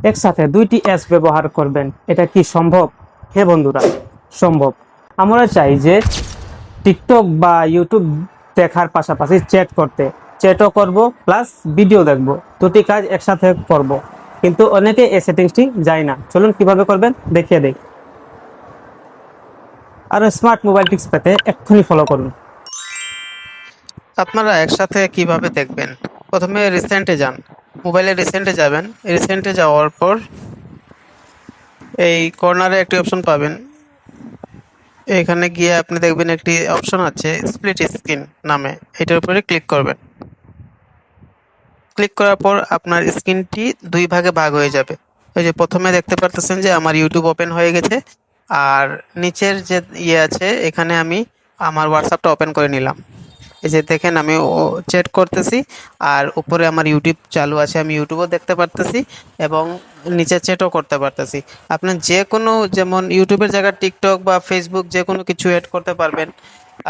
একসাথে দুইটি অ্যাপস ব্যবহার করবেন, এটা কি সম্ভব? হে বন্ধুরা, সম্ভব। আমরা চাই যে টিকটক বা ইউটিউব দেখার পাশাপাশি চ্যাটও করব প্লাস ভিডিও দেখব, দুটি কাজ একসাথে করব। কিন্তু অনেকে এই সেটিংসটি যায় না। চলুন কিভাবে করবেন দেখিয়ে দেই। আর স্মার্ট মোবাইল টিপস পেতে এক্ষুনি ফলো করুন। আপনারা একসাথে কিভাবে দেখবেন? প্রথমে রিসেন্টে যান, মোবাইলে রিসেন্টে যাবেন। রিসেন্টে যাওয়ার পর এই কর্নারে একটি অপশন পাবেন। এখানে গিয়ে আপনি দেখবেন একটি অপশন আছে স্প্লিট স্ক্রিন নামে, এটার উপরে ক্লিক করবেন। ক্লিক করার পর আপনার স্ক্রিনটি দুই ভাগে ভাগ হয়ে যাবে। ওই যে প্রথমে দেখতে পারতেছেন যে আমার ইউটিউব ওপেন হয়ে গেছে, আর নিচের যে আছে এখানে আমি আমার হোয়াটসঅ্যাপটা ওপেন করে নিলাম। এই যে দেখেন আমি চ্যাট করতেছি, আর উপরে আমার ইউটিউব চালু আছে, আমি ইউটিউবও দেখতে পারতেছি এবং নিচে চ্যাটও করতে পারতেছি। আপনি যে কোনো, যেমন ইউটিউবের জায়গায় টিকটক বা ফেসবুক যে কোনো কিছু অ্যাড করতে পারবেন।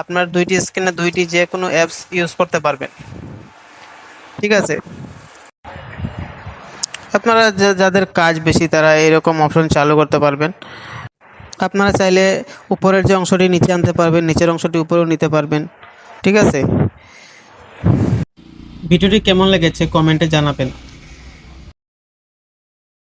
আপনার দুইটি স্ক্রিনে দুইটি যে কোনো অ্যাপস ইউজ করতে পারবেন। ঠিক আছে, আপনারা যাদের কাজ বেশি তারা এরকম অপশন চালু করতে পারবেন। আপনারা চাইলে উপরের যে অংশটি নিচে আনতে পারবেন, নিচের অংশটি উপরেও নিতে পারবেন। ঠিক আছে, ভিডিওটি কেমন লেগেছে কমেন্টে জানাবেন।